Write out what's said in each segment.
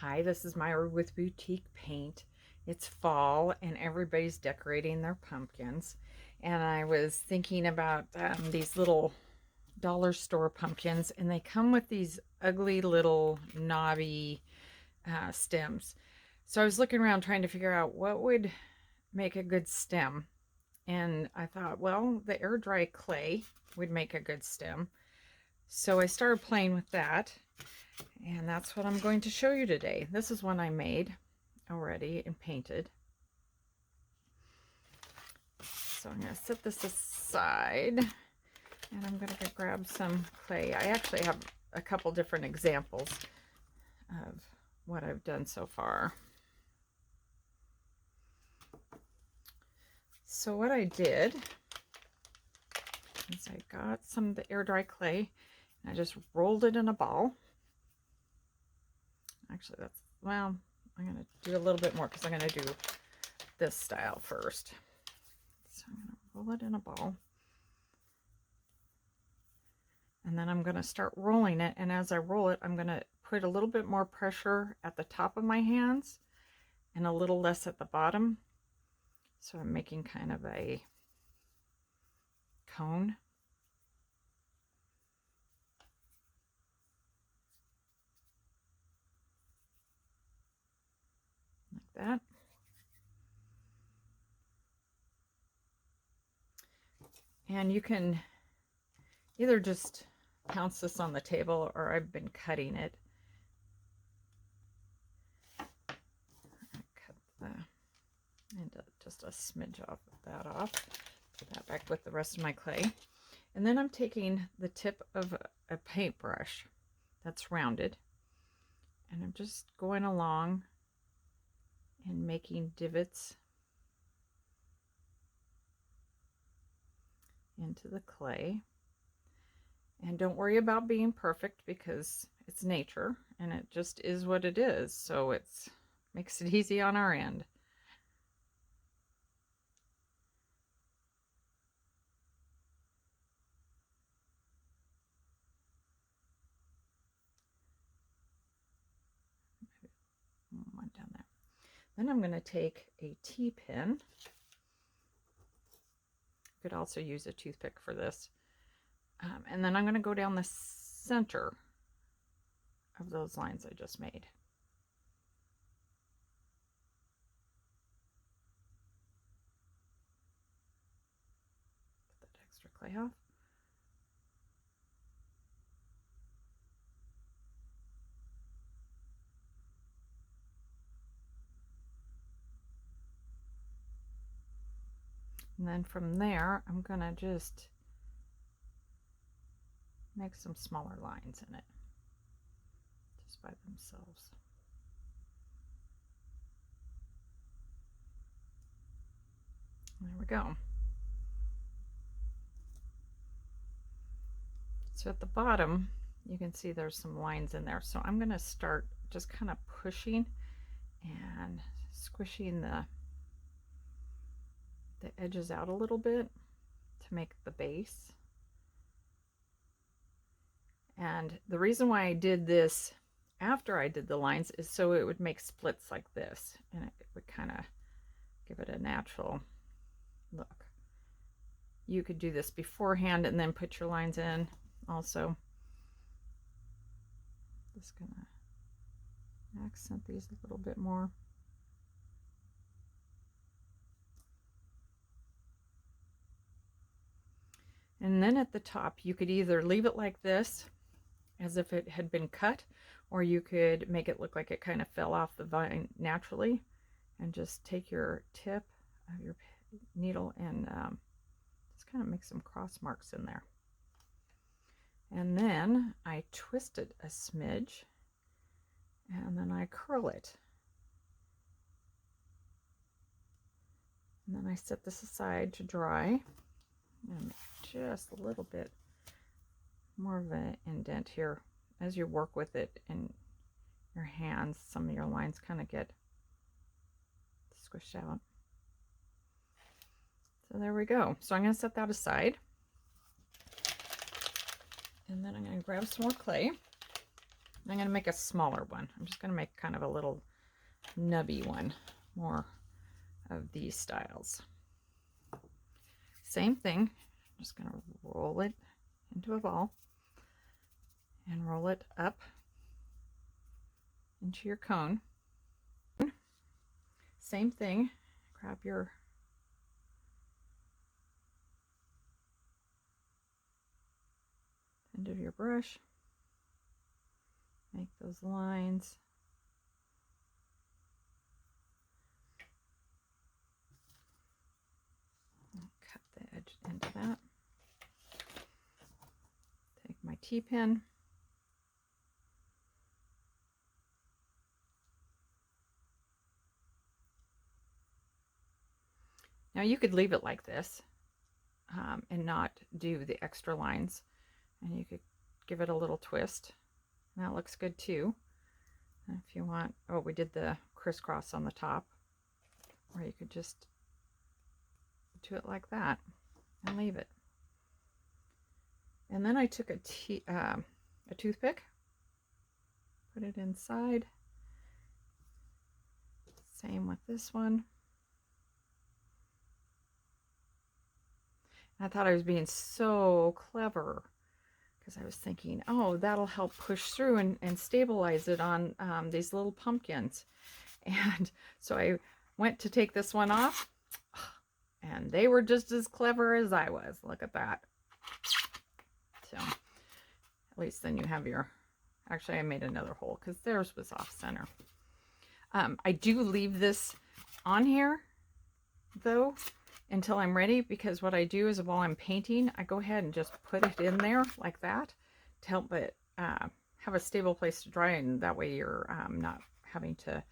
Hi, this is Myra with Boutique Paint. It's fall and everybody's decorating their pumpkins. And I was thinking about these little dollar store pumpkins, and they come with these ugly little knobby stems. So I was looking around trying to figure out what would make a good stem. And I thought, well, the air dry clay would make a good stem. So I started playing with that. And that's what I'm going to show you today. This is one I made already and painted. So I'm going to set this aside and I'm going to grab some clay. I actually have a couple different examples of what I've done so far. So what I did is I got some of the air dry clay and I just rolled it in a ball. Actually, that's, well, I'm going to do a little bit more because I'm going to do this style first. So I'm going to roll it in a ball. And then I'm going to start rolling it. And as I roll it, I'm going to put a little bit more pressure at the top of my hands and a little less at the bottom. So I'm making kind of a cone. Like that. And you can either just pounce this on the table, or I've been cutting it. Cut the and just a smidge of that off. Put that back with the rest of my clay. And then I'm taking the tip of a paintbrush that's rounded, and I'm just going along and making divots into the clay. And don't worry about being perfect because it's nature and it just is what it is. So it's makes it easy on our end. One down there. Then I'm going to take a T-pin. You could also use a toothpick for this. And then I'm going to go down the center of those lines I just made. Put that extra clay off. And then from there, I'm going to just make some smaller lines in it, just by themselves. There we go. So at the bottom, you can see there's some lines in there. So I'm going to start just kind of pushing and squishing the edges out a little bit to make the base. And the reason why I did this after I did the lines is so it would make splits like this, and it would kind of give it a natural look. You could do this beforehand and then put your lines in also. Just gonna accent these a little bit more. And then at the top, you could either leave it like this, as if it had been cut, or you could make it look like it kind of fell off the vine naturally, and just take your tip of your needle and just kind of make some cross marks in there. And then I twist it a smidge, and then I curl it. And then I set this aside to dry. And just a little bit more of an indent here. As you work with it in your hands, some of your lines kind of get squished out. So there we go. So I'm going to set that aside. And then I'm going to grab some more clay. I'm going to make a smaller one. I'm just going to make kind of a little nubby one, more of these styles. Same thing. I'm just going to roll it into a ball and roll it up into your cone. Same thing. Grab your end of your brush, make those lines. Cut the edge into that. Take my T-pin. Now you could leave it like this and not do the extra lines, and you could give it a little twist. That looks good too. And if you want, oh, we did the crisscross on the top, or you could just do it like that and leave it. And then I took a toothpick, put it inside. Same with this one. I thought I was being so clever because I was thinking, oh, that'll help push through and stabilize it on these little pumpkins. And so I went to take this one off, and they were just as clever as I was. Look at that. So at least then you have your, actually I made another hole because theirs was off center. I do leave this on here though until I'm ready, because what I do is while I'm painting, I go ahead and just put it in there like that to help it have a stable place to dry, and that way you're not having to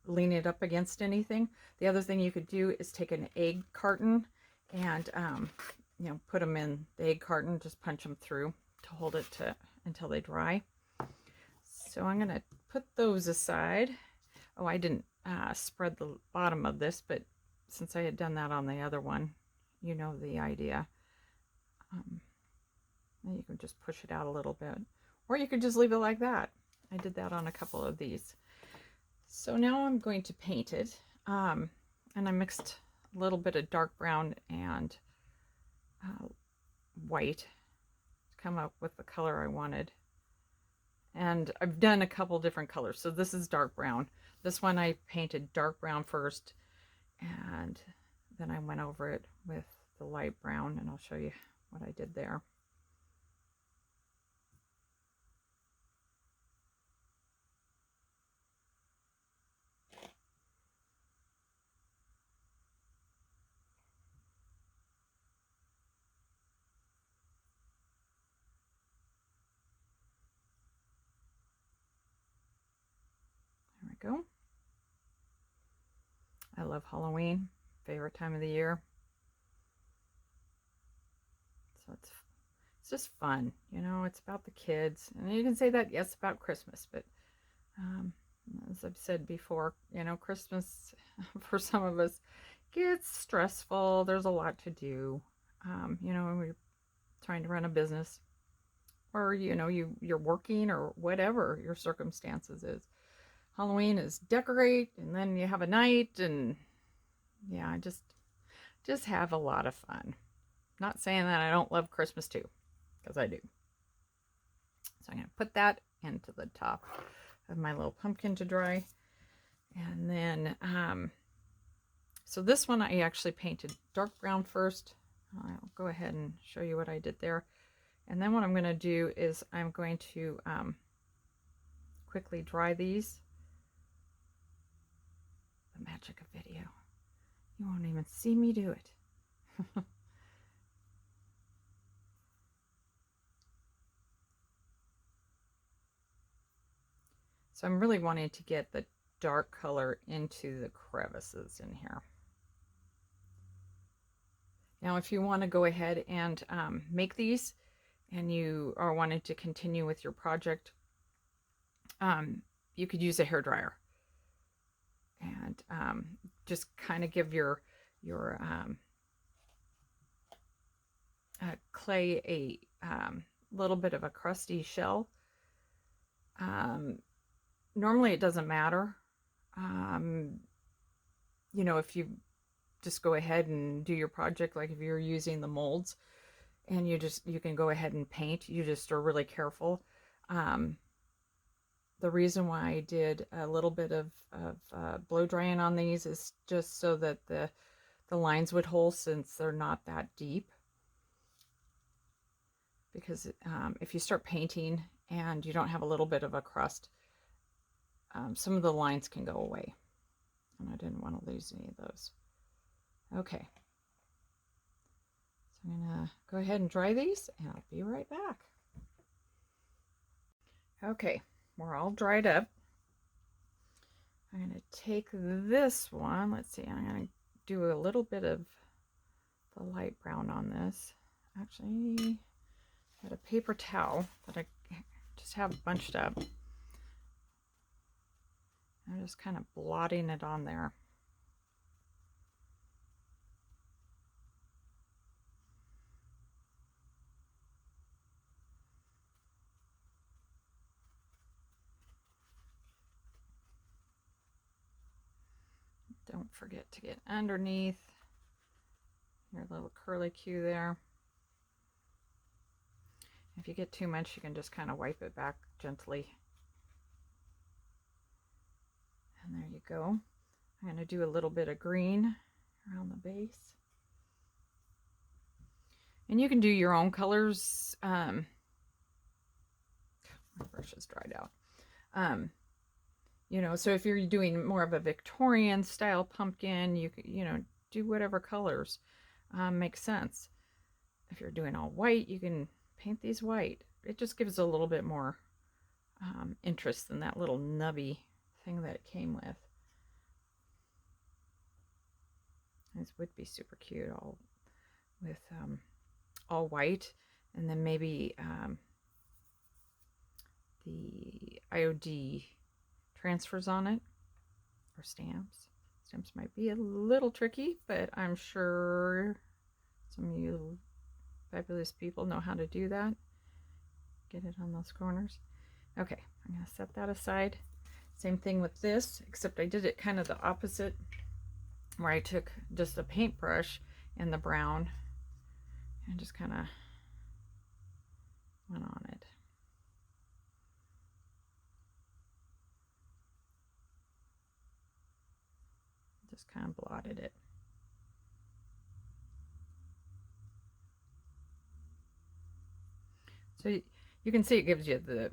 lean it up against anything. The other thing you could do is take an egg carton and you know, put them in the egg carton, just punch them through to hold it until they dry. So I'm going to put those aside. Oh, I didn't spread the bottom of this, but since I had done that on the other one, you know the idea. And you can just push it out a little bit, or you could just leave it like that. I did that on a couple of these. So now I'm going to paint it, and I mixed a little bit of dark brown and white to come up with the color I wanted. And I've done a couple different colors. So this is dark brown. This one I painted dark brown first, and then I went over it with the light brown, and I'll show you what I did there. There we go. I love Halloween, favorite time of the year. So it's just fun, you know, it's about the kids. And you can say that, yes, about Christmas, but as I've said before, you know, Christmas for some of us gets stressful. There's a lot to do. You know, when we're trying to run a business, or, you know, you're working, or whatever your circumstances is. Halloween is decorate, and then you have a night, and yeah, just have a lot of fun. Not saying that I don't love Christmas too, because I do. So I'm going to put that into the top of my little pumpkin to dry. And then, so this one I actually painted dark brown first. I'll go ahead and show you what I did there. And then what I'm going to do is I'm going to quickly dry these. The magic of video. You won't even see me do it. So I'm really wanting to get the dark color into the crevices in here. Now, if you want to go ahead and make these, and you are wanting to continue with your project, you could use a hair dryer and just kind of give your clay a little bit of a crusty shell, Normally it doesn't matter. You know, if you just go ahead and do your project, like if you're using the molds and you can go ahead and paint, you just are really careful. The reason why I did a little bit of blow drying on these is just so that the lines would hold, since they're not that deep. Because if you start painting and you don't have a little bit of a crust, some of the lines can go away. And I didn't want to lose any of those. Okay. So I'm going to go ahead and dry these, and I'll be right back. Okay, we're all dried up. I'm going to take this one. Let's see, I'm going to do a little bit of the light brown on this. Actually, I got a paper towel that I just have bunched up. I'm just kind of blotting it on there. Don't forget to get underneath your little curlicue there. If you get too much, you can just kind of wipe it back gently. And there you go. I'm going to do a little bit of green around the base. And you can do your own colors. My brush is dried out. You know, so if you're doing more of a Victorian style pumpkin, you know, do whatever colors make sense. If you're doing all white, you can paint these white. It just gives a little bit more interest than that little nubby thing that it came with. This would be super cute, all with all white, and then maybe the IOD transfers on it, or stamps. Stamps might be a little tricky, but I'm sure some of you fabulous people know how to do that. Get it on those corners. Okay, I'm going to set that aside. Same thing with this, except I did it kind of the opposite, where I took just a paintbrush and the brown and just kind of went on it. Just kind of blotted it. So you can see it gives you the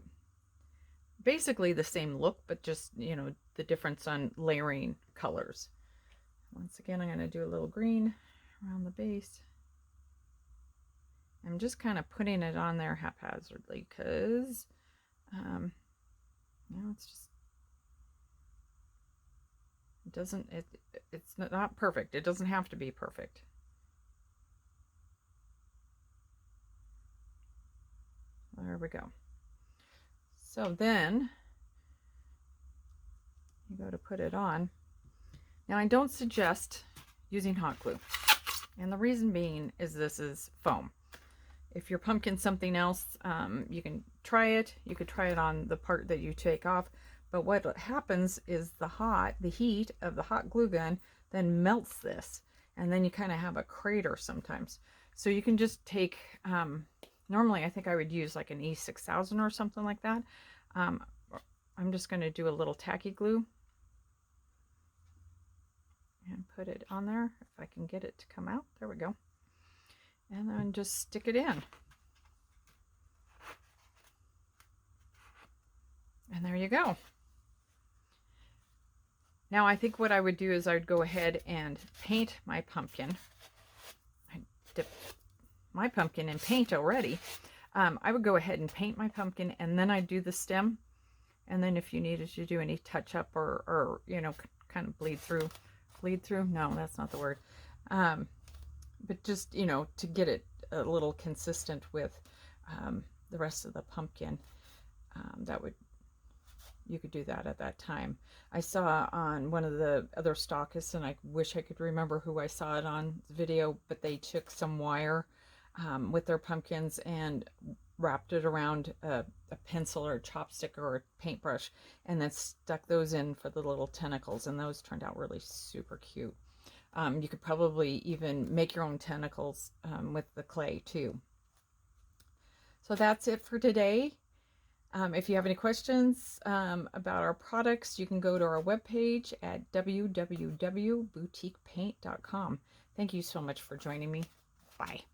basically the same look, but just, you know, the difference on layering colors. Once again, I'm going to do a little green around the base. I'm just kind of putting it on there haphazardly because, you know, it's just, it doesn't, it's not perfect. It doesn't have to be perfect. There we go. So then you go to put it on. Now I don't suggest using hot glue. And the reason being is this is foam. If your pumpkin's something else, you can try it. You could try it on the part that you take off. But what happens is the heat of the hot glue gun then melts this. And then you kind of have a crater sometimes. So you can just take, normally I think I would use like an E6000 or something like that. I'm just going to do a little tacky glue and put it on there if I can get it to come out. There we go. And then just stick it in. And there you go. Now I think what I would do is I would go ahead and paint my pumpkin. I dipped my pumpkin in paint already. I would go ahead and paint my pumpkin, and then I'd do the stem. And then if you needed to do any touch up or you know, kind of bleed through, no, that's not the word. But just, you know, to get it a little consistent with the rest of the pumpkin, you could do that at that time. I saw on one of the other stockists, and I wish I could remember who I saw it on video, but they took some wire with their pumpkins and wrapped it around a pencil or a chopstick or a paintbrush, and then stuck those in for the little tentacles, and those turned out really super cute. You could probably even make your own tentacles with the clay too. So that's it for today. If you have any questions about our products, you can go to our webpage at www.boutiquepaint.com. Thank you so much for joining me. Bye.